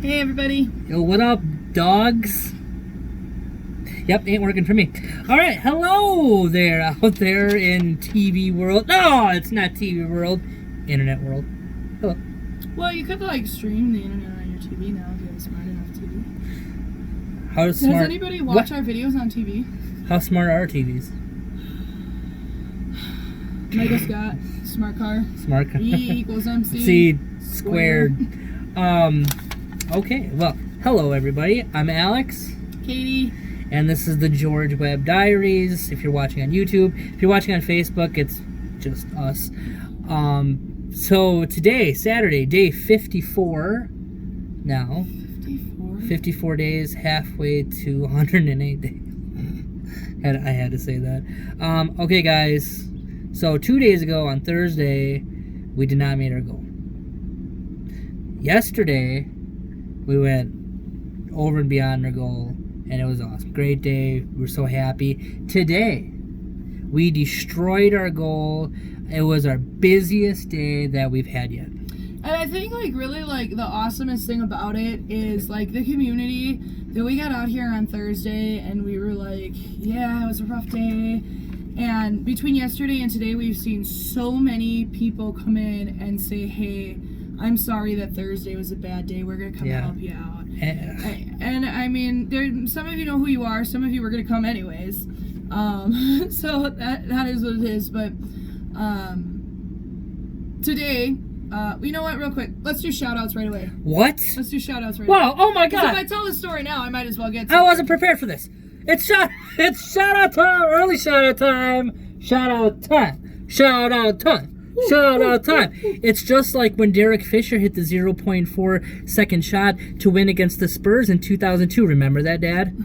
Hey everybody. Yo, what up, dogs? Yep, ain't working for me. Alright, hello there out there in TV world. No, it's not TV world. Internet world. Hello. Well, you could like stream the internet on your TV now if you have a smart enough TV. How smart? Does anybody watch our videos on TV? How smart are our TVs? Michael Scott, smart car. Smart car. E equals MC. C squared. Okay, well, hello everybody. I'm Alex. Katie. And this is the George Webb Diaries. If you're watching on YouTube, if you're watching on Facebook, it's just us. So today, Saturday, day 54 now. 54 days, halfway to 108 days. I had to say that. Okay, guys. So 2 days ago on Thursday, we did not meet our goal. Yesterday, we went over and beyond our goal, and it was awesome. Great day. We were so happy. Today, we destroyed our goal. It was our busiest day that we've had yet. And I think really the awesomest thing about it is the community that we got out here on Thursday and we were like, yeah, it was a rough day. And between yesterday and today, we've seen so many people come in and say, hey, I'm sorry that Thursday was a bad day. We're going to come help you out. And I mean, some of you know who you are. Some of you were going to come anyways. So that is what it is. But today, you know what, real quick, let's do shout outs right away. What? Let's do shout outs right away. Wow, oh my God. If I tell the story now, I might as well get to I wasn't prepared for this. It's shout out time. Early shout out time. Shout out time. Shout out time. Shout out time. It's just like when Derek Fisher hit the 0.4 second shot to win against the Spurs in 2002. Remember that, Dad?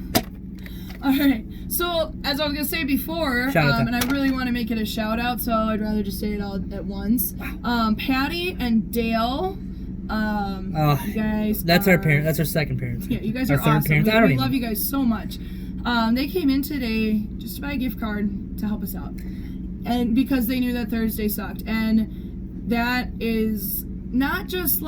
All right. So, as I was going to say before, and I really want to make it a shout out, so I'd rather just say it all at once. Patty and Dale, you guys. That's our parents. That's our second parents. Yeah, you guys are awesome. Parents. We love you guys so much. They came in today just to buy a gift card to help us out. And because they knew that Thursday sucked. And that is not just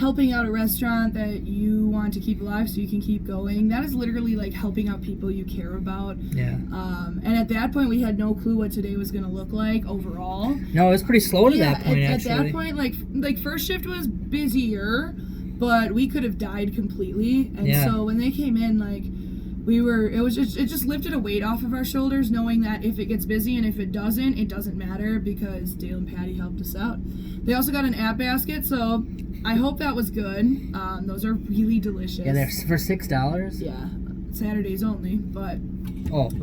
helping out a restaurant that you want to keep alive so you can keep going. That is literally helping out people you care about. Yeah. And at that point, we had no clue what today was going to look like overall. No, it was pretty slow to that point, actually. At that point, first shift was busier, but we could have died completely. And so when they came in, it just lifted a weight off of our shoulders, knowing that if it gets busy and if it doesn't matter because Dale and Patty helped us out. They also got an app basket, so I hope that was good. Those are really delicious. Yeah, they're for $6. Yeah, Saturdays only, but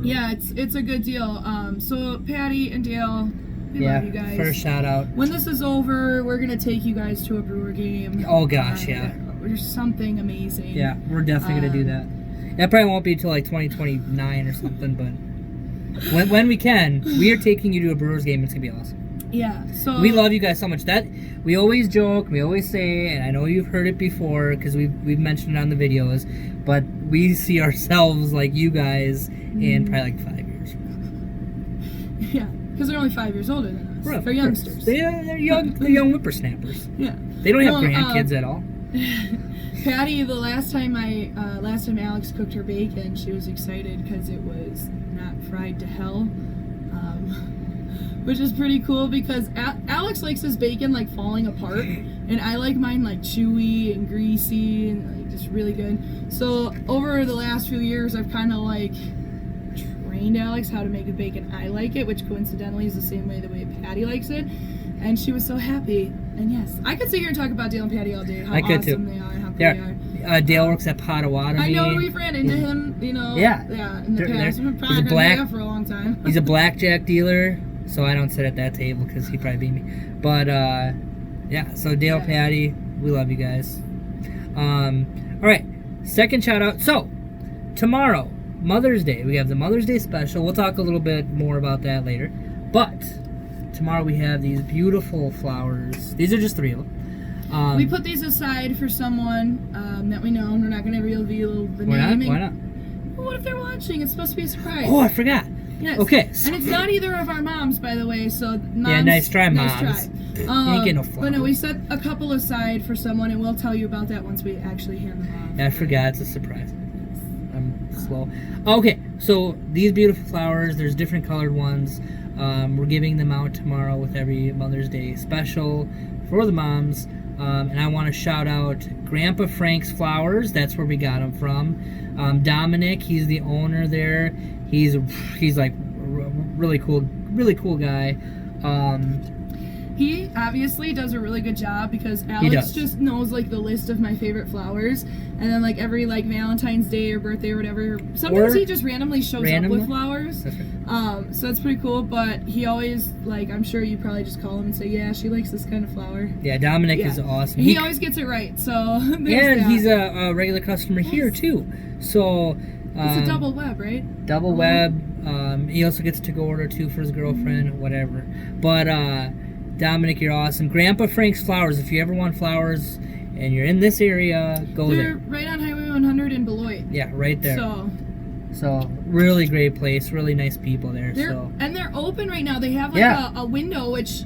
yeah, it's a good deal. So Patty and Dale, we love you guys. First shout out. When this is over, we're gonna take you guys to a Brewer game. Oh gosh, yeah. There's something amazing. Yeah, we're definitely gonna do that. That probably won't be until 2029 or something, but when we can, we are taking you to a Brewers game. It's gonna be awesome. Yeah, so we love you guys so much. That we always joke, we always say, and I know you've heard it before because we've mentioned it on the videos, but we see ourselves like you guys in probably 5 years. Yeah, because they're only 5 years older than us. They're youngsters. They're young. They're young whippersnappers. Yeah, they don't have grandkids at all. Patty, the last time Alex cooked her bacon, she was excited because it was not fried to hell, which is pretty cool because Alex likes his bacon falling apart, and I like mine chewy and greasy and just really good. So over the last few years, I've kind of trained Alex how to make a bacon I like it, which coincidentally is the same way the way Patty likes it, and she was so happy. And yes, I could sit here and talk about Dale and Patty all day. How awesome they are and how cool they are. Dale works at Potawatomi. I know, we've ran into him, in the past. We've probably been for a long time. He's a blackjack dealer, so I don't sit at that table because he'd probably beat me. But, so Dale, Patty, we love you guys. All right, second shout out. So, tomorrow, Mother's Day. We have the Mother's Day special. We'll talk a little bit more about that later. But tomorrow we have these beautiful flowers. These are just 3 of them. We put these aside for someone that we know. We're not going to reveal the name. Why not? Well, what if they're watching? It's supposed to be a surprise. Oh, I forgot. Yes. Okay. And it's not either of our moms, by the way. So moms, Yeah, nice try, nice moms. try. You ain't getting no flowers. But no, we set a couple aside for someone, and we'll tell you about that once we actually hand them off. Yeah, I forgot. It's a surprise. I'm slow. Okay, so these beautiful flowers, there's different colored ones. We're giving them out tomorrow with every Mother's Day special for the moms. And I want to shout out Grandpa Frank's Flowers. That's where we got them from. Dominic, he's the owner there. He's like really cool guy. He obviously does a really good job because Alex just knows like the list of my favorite flowers, and then like every like Valentine's Day or birthday or whatever, sometimes he just randomly shows up with flowers. That's right. So that's pretty cool. But he always like, I'm sure you probably just call him and say, yeah, she likes this kind of flower. Yeah, Dominic is awesome. He always gets it right. So and he's a regular customer here too. So it's a double web, right? Double web. He also gets a to-go order too for his girlfriend, whatever. But Dominic, you're awesome. Grandpa Frank's Flowers. If you ever want flowers and you're in this area, go there. They're right on Highway 100 in Beloit. Yeah, right there. So really great place, really nice people there. And they're open right now. They have like a window, which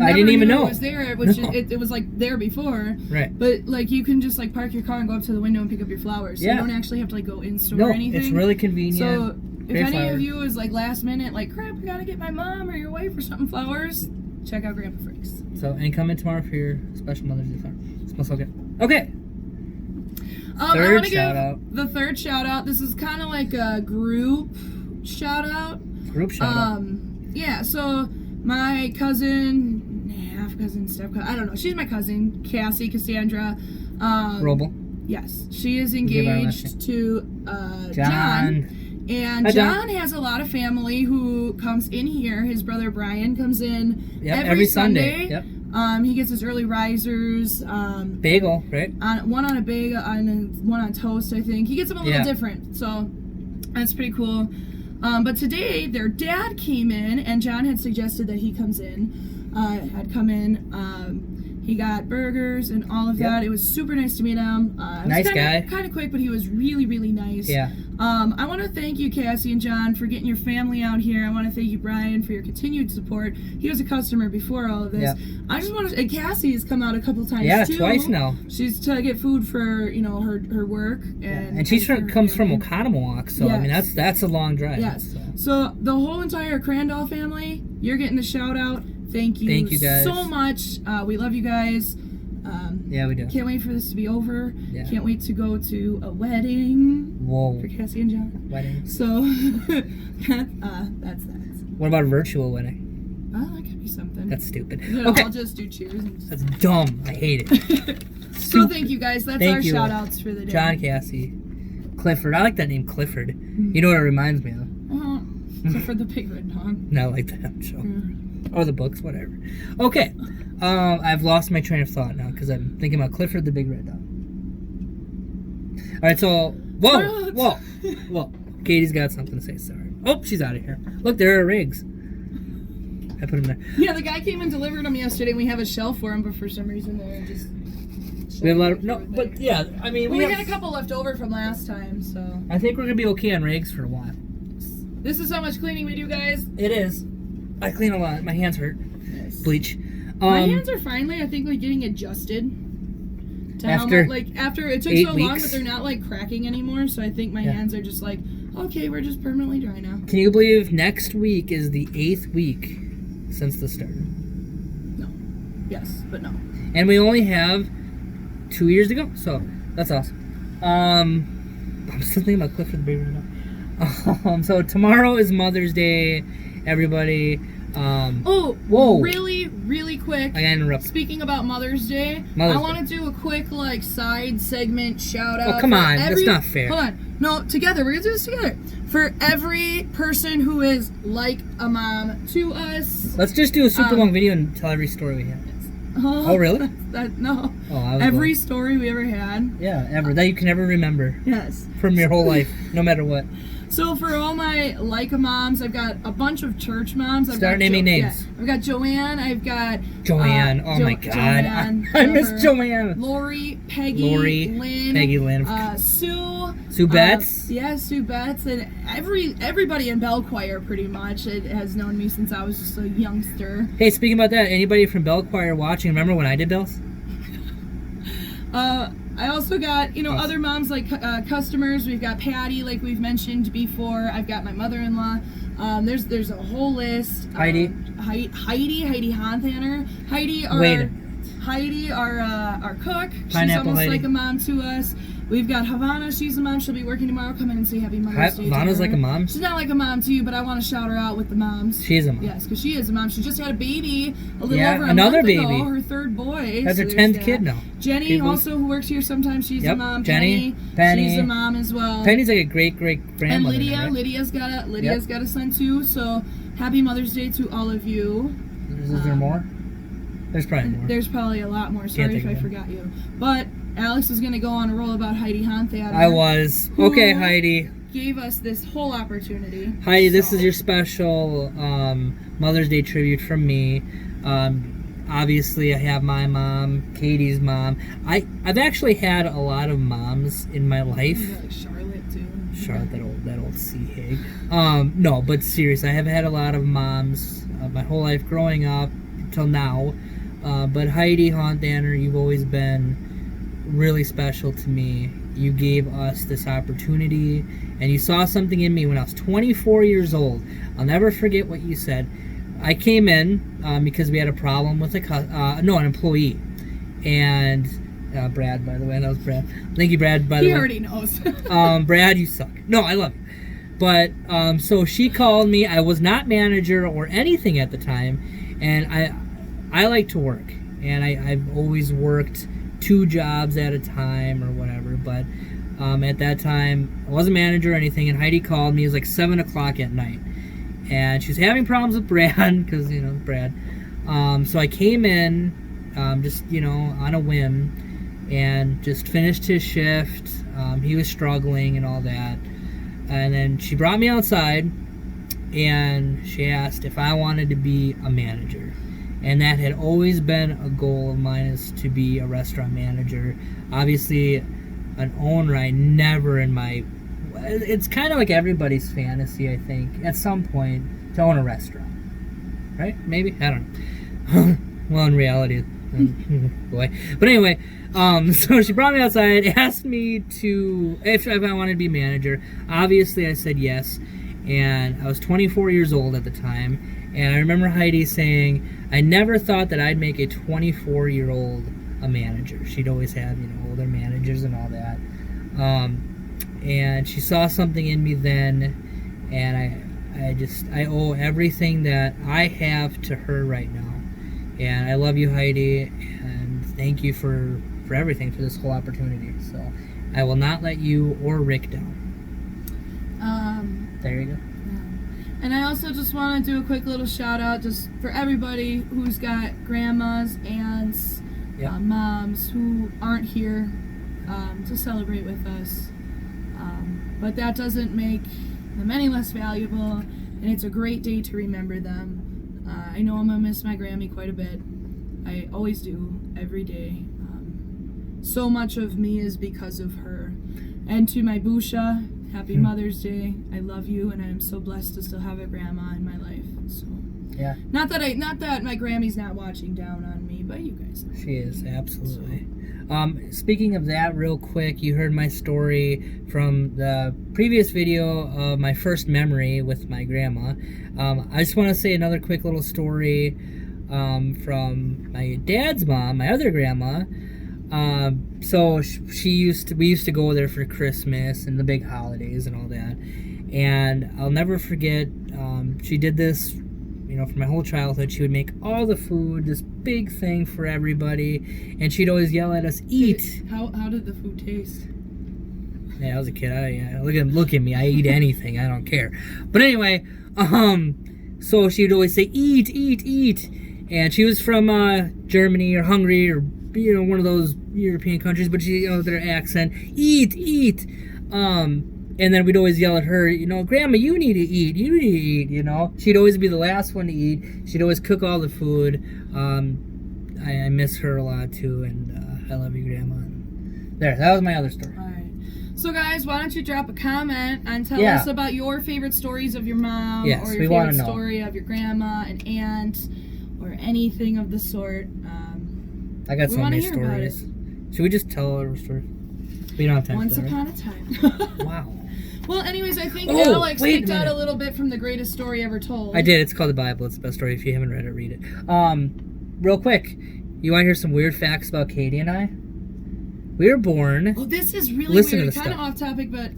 I didn't even know was there, which it was like there before. Right. But like you can just like park your car and go up to the window and pick up your flowers. So you don't actually have to like go in store or anything. It's really convenient. So if any of you is like last minute, like crap, I gotta get my mom or your wife or something flowers, check out Grandpa Frank's. So and come in tomorrow for your special Mother's Day flower. Smells so good. Okay. I want to give the third shout out. This is kind of like a group shout out. Yeah, so my cousin, half cousin, step cousin, I don't know. She's my cousin, Cassie Cassandra. Roble. Yes, she is engaged to John. And John has a lot of family who comes in here. His brother Brian comes in every Sunday. Yep. He gets his early risers. Bagel, right? One on a bagel, and one on toast, I think. He gets them a little different, so that's pretty cool. But today, their dad came in, and John had suggested that he come in. He got burgers and all of that. It was super nice to meet him. Nice guy. Kind of quick, but he was really, really nice. Yeah. I want to thank you, Cassie and John, for getting your family out here. I want to thank you, Brian, for your continued support. He was a customer before all of this. Yeah. I just want to. And Cassie has come out a couple times too. Twice now. She's to get food for her work, and she comes from Oconomowoc, so I mean that's a long drive. Yes. So the whole entire Crandall family, you're getting the shout out. Thank you guys so much. We love you guys. Yeah, we do. Can't wait for this to be over. Yeah. Can't wait to go to a wedding. Whoa. For Cassie and John. Wedding. So that's that. What about a virtual wedding? Oh, that could be something. That's stupid. Okay. I'll just do cheers. That's dumb. I hate it. So thank you guys. That's our shout outs for the day. John, Cassie, Clifford. I like that name, Clifford. You know what it reminds me of? Clifford the Big Red Dog. No, like that show. Or the books, whatever. Okay. I've lost my train of thought now because I'm thinking about Clifford the Big Red Dog. All right, so whoa. Katie's got something to say. Sorry. Oh, she's out of here. Look, there are rigs. I put them there. Yeah, the guy came and delivered them yesterday. We have a shelf for him, but for some reason they're just. We have a lot of but yeah, I mean we had a couple left over from last time, so. I think we're gonna be okay on rigs for a while. This is how much cleaning we do, guys. It is. I clean a lot. My hands hurt. Yes. Bleach. My hands are finally, I think, like getting adjusted. To after after it took so long, but they're not like cracking anymore. So I think my hands are just like, okay, we're just permanently dry now. Can you believe next week is the 8th week since the start? No. Yes, but no. And we only have 2 years to go, so that's awesome. I'm still thinking about Clifford the Big Red Dog. So tomorrow is Mother's Day, everybody. Whoa! Really quick. I got interrupted. Speaking about Mother's Day, I want to do a quick like side segment shout out. Oh come on, that's not fair. Hold on, no, together we're gonna do this together for every person who is like a mom to us. Let's just do a super long video and tell every story we have. Oh really? No. Oh, every story we ever had. Yeah, ever that you can ever remember. Yes. From your whole life, no matter what. So for all my Leica moms, I've got a bunch of church moms. Start naming names. Yeah, I've got Joanne. I've got Joanne. Oh my God, I miss Joanne. Lori, Peggy, Lynn, Peggy, Lynn, Sue, Sue Betts? Yeah, Sue Betts, and everybody in Bell Choir pretty much it has known me since I was just a youngster. Hey, speaking about that, anybody from Bell Choir watching, remember when I did bells? I also got, other moms like customers. We've got Patty, like we've mentioned before. I've got my mother-in-law. There's a whole list. Heidi Honthaner. Heidi, our cook. She's Pineapple almost Heidi. like a mom to us. We've got Havana. She's a mom. She'll be working tomorrow. Come in and say Happy Mother's Day. Havana's like a mom? She's not like a mom to you, but I want to shout her out with the moms. She is a mom. Yes, because she is a mom. She just had a baby a little over a another month baby. ago. Her third boy. That's so her there's 10th kid now. Jenny also, who works here sometimes, she's a mom. Penny. She's a mom as well. Penny's like a great grandmother. And Lydia. Now, right? Lydia's got a son too. So happy Mother's Day to all of you. Is there more? There's probably more. There's probably a lot more. Sorry if I forgot you. But Alex was going to go on a roll about Heidi Honthaner. I was. Okay, Heidi. Gave us this whole opportunity. Heidi, this is your special Mother's Day tribute from me. Obviously, I have my mom, Katie's mom. I've actually had a lot of moms in my life. Like Charlotte too. Charlotte, that old sea hag. No, but seriously, I have had a lot of moms my whole life growing up till now. But Heidi Honthaner, you've always been really special to me. You gave us this opportunity, and you saw something in me when I was 24 years old. I'll never forget what you said. I came in because we had a problem with an employee, and Brad, by the way, that was Brad. Thank you, Brad. By the way, he already knows. Brad, you suck. No, I love you. But so she called me. I was not manager or anything at the time, and I like to work, and I've always worked 2 jobs at a time or whatever, but at that time I wasn't manager or anything, and Heidi called me. It was like 7 o'clock at night, and she was having problems with Brad because Brad. So I came in just on a whim and just finished his shift. He was struggling and all that, and then she brought me outside and she asked if I wanted to be a manager. And that had always been a goal of mine, is to be a restaurant manager. Obviously, an owner, I never in my... It's kind of like everybody's fantasy, I think, at some point, to own a restaurant. Right? Maybe? I don't know. Well, in reality, boy. But anyway, so she brought me outside, asked me if I wanted to be manager. Obviously, I said yes. And I was 24 years old at the time. And I remember Heidi saying, I never thought that I'd make a 24-year-old a manager. She'd always have, older managers and all that. And she saw something in me then, and I owe everything that I have to her right now. And I love you, Heidi, and thank you for everything, for this whole opportunity. So I will not let you or Rick down. There you go. And I also just want to do a quick little shout out just for everybody who's got grandmas, aunts, moms who aren't here to celebrate with us. But that doesn't make them any less valuable, and it's a great day to remember them. I know I'm going to miss my Grammy quite a bit. I always do, every day. So much of me is because of her. And to my Busha, happy Mother's Day. I love you, and I am so blessed to still have a grandma in my life. So yeah. Not that my Grammy's not watching down on me, but you guys know. She is, absolutely. Speaking of that, real quick, you heard my story from the previous video of my first memory with my grandma. I just want to say another quick little story from my dad's mom, my other grandma. So we used to go there for Christmas and the big holidays and all that. And I'll never forget, she did this, for my whole childhood. She would make all the food, this big thing for everybody, and she'd always yell at us, "Eat!" How did the food taste? Yeah, I was a kid. Look at me. I eat anything. I don't care. But anyway, so she would always say, "Eat, eat, eat," and she was from Germany or Hungary or one of those European countries, but she, their accent, "Eat, eat." And then we'd always yell at her, "Grandma, you need to eat. You need to eat." She'd always be the last one to eat. She'd always cook all the food. I miss her a lot too, and I love you, Grandma. There, that was my other story. All right. So guys, why don't you drop a comment and tell us about your favorite stories of your mom, Yes, or we your wanna favorite know. story of your grandma and aunt, or anything of the sort. I got we so wanna many hear about stories. Should we just tell our story? We don't have time Once for that, upon a time. right? Wow. Well, anyways, I think Oh, Alex wait a picked out minute. a little bit from the greatest story ever told. I did. It's called the Bible. It's the best story. If you haven't read it, read it. Real quick, you want to hear some weird facts about Katie and I? We were born. Oh, this is really Listen to weird. this Kind of stuff. off topic, but.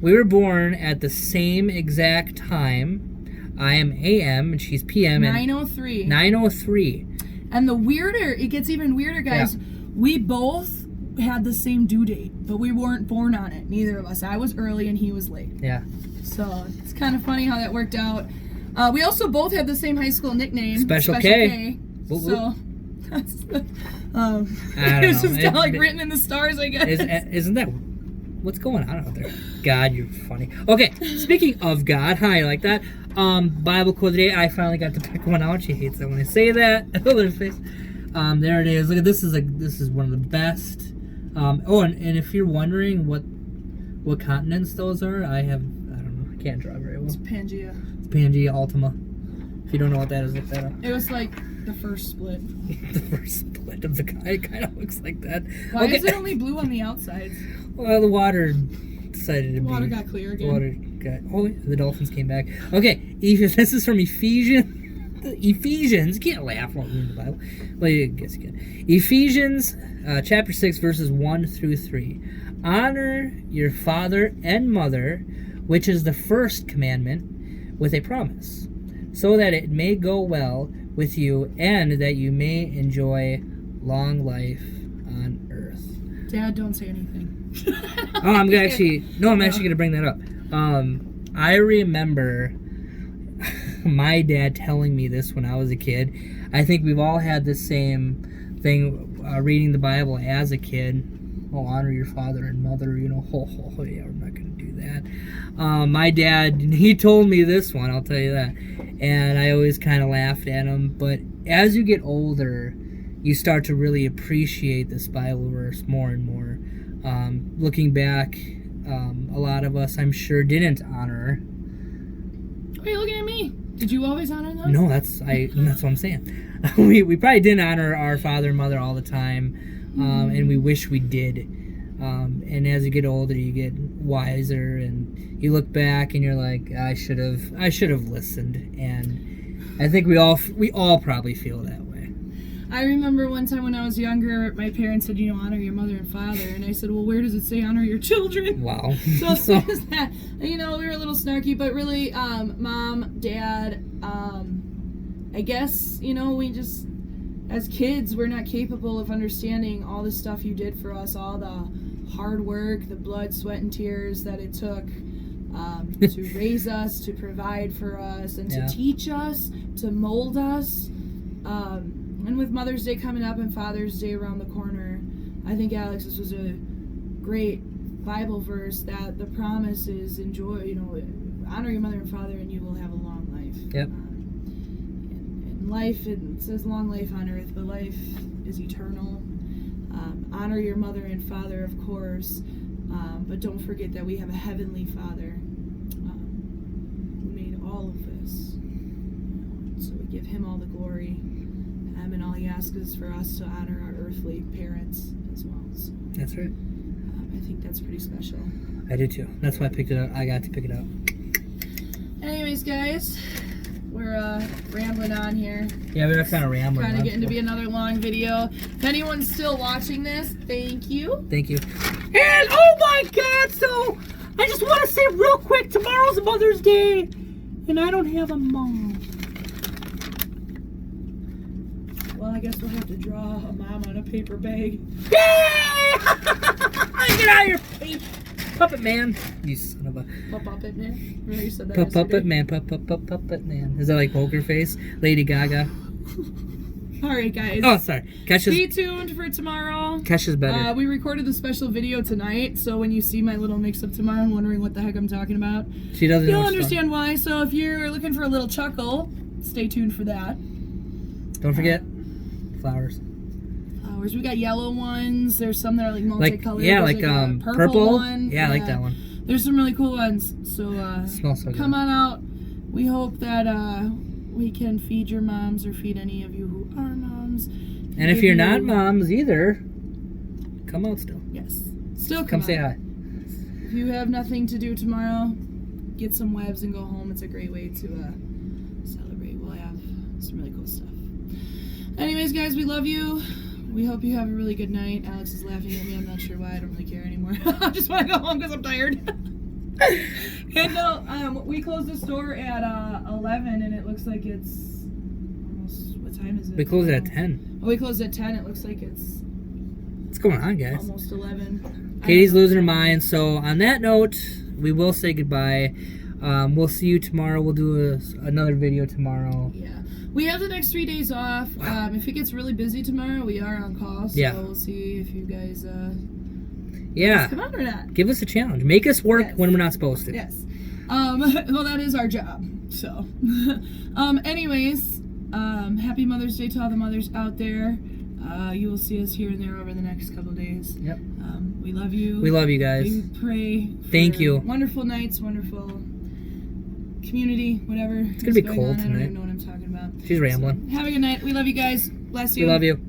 We were born at the same exact time. I am AM and she's PM. 9:03. 9:03. And it gets even weirder, guys. Yeah. We both had the same due date, but we weren't born on it. Neither of us. I was early and he was late. Yeah. So it's kind of funny how that worked out. We also both had the same high school nickname, Special K. Whoop, whoop. So that's I don't it's know. just kind of like written in the stars, I guess. Isn't that what's going on out there? God, you're funny. Okay, speaking of God, hi, like that. Bible quote of the day. I finally got to pick one out. She hates it when I say that. Look at her face. There it is. Look at this. This is one of the best. And if you're wondering what continents those are, I don't know. I can't draw very well. It's Pangea. It's Pangea Ultima. If you don't know what that is, look that up. It was like the first split. The first split of the guy. It kind of looks like that. Why is it only blue on the outsides? Well, the water decided to be. The water got clear again. The water got. Oh, the dolphins came back. Okay, this is from Ephesians. Ephesians. You can't laugh while reading the Bible. Well, I guess you can. Ephesians chapter 6, verses 1 through 3. Honor your father and mother, which is the first commandment, with a promise, so that it may go well with you and that you may enjoy long life on earth. Dad, don't say anything. I'm actually going to bring that up. I remember my dad telling me this when I was a kid. I think we've all had the same thing reading the Bible as a kid. Oh, honor your father and mother, yeah, we're not going to do that. My dad, he told me this one, I'll tell you that. And I always kind of laughed at him. But as you get older, you start to really appreciate this Bible verse more and more. Looking back, a lot of us, I'm sure, didn't honor. Why are you looking at me? Did you always honor them? No, that's what I'm saying. we probably didn't honor our father and mother all the time, and we wish we did. And as you get older, you get wiser, and you look back and you're like, I should have listened. And I think we all probably feel that way. I remember one time when I was younger, my parents said, honor your mother and father. And I said, well, where does it say honor your children? Wow. So there's that. We were a little snarky, but really, Mom, Dad, I guess, we just, as kids, we're not capable of understanding all the stuff you did for us, all the hard work, the blood, sweat, and tears that it took to raise us, to provide for us, and to teach us, to mold us. And with Mother's Day coming up and Father's Day around the corner, I think, Alex, this was a great Bible verse that the promise is enjoy, honor your mother and father and you will have a long life. Yep. And life, it says long life on earth, but life is eternal. Honor your mother and father, of course, but don't forget that we have a heavenly Father who made all of this. So we give him all the glory. And all he asks is for us to honor our earthly parents as well. So, that's right. I think that's pretty special. I do too. That's why I picked it up. I got to pick it up. Anyways, guys, we're rambling on here. Yeah, we're kind of rambling. Kind of getting to be another long video. If anyone's still watching this, thank you. Thank you. And oh my God! So I just want to say real quick, tomorrow's Mother's Day, and I don't have a mom. Well, I guess we'll have to draw a mom on a paper bag. Yeah! Get out of your face, puppet man! You son of a Puppet man. Remember you said that puppet man, puppet man. Is that like poker face, Lady Gaga? All right, guys. Oh, sorry. Stay tuned for tomorrow. Kesha's better. We recorded the special video tonight, so when you see my little mix-up tomorrow and wondering what the heck I'm talking about, She doesn't. you'll understand why. So if you're looking for a little chuckle, stay tuned for that. Don't forget flowers. pullovers. We got yellow ones. There's some that are like multicolored. Yeah, There's like a purple. one. Yeah, I like that one. There's some really cool ones. So Smells so good. come on out. We hope that we can feed your moms or feed any of you who are moms. And if you're not moms either, come out still. Yes. Still Come say hi. If you have nothing to do tomorrow, get some webs and go home. It's a great way to celebrate. We'll have some really cool stuff. Anyways, guys, we love you. We hope you have a really good night. Alex is laughing at me. I'm not sure why. I don't really care anymore. I just want to go home because I'm tired. And no, we closed the store at 11, and it looks like it's almost, what time is it? We closed at 10. Oh, we closed at 10. It looks like it's What's going on, guys? almost 11. Katie's losing her mind. So on that note, we will say goodbye. We'll see you tomorrow. We'll do another video tomorrow. Yeah. We have the next 3 days off. If it gets really busy tomorrow, we are on call. So we'll see if you guys come out or not. Give us a challenge. Make us work when we're not supposed to. Yes. Well, that is our job. So, anyways, happy Mother's Day to all the mothers out there. You will see us here and there over the next couple of days. Yep. We love you. We love you guys. We pray. Thank you. Wonderful nights, wonderful community, whatever. It's gonna be cold tonight. I don't tonight. even know what I'm talking about. She's rambling. So, have a good night. We love you guys. Bless you. We love you.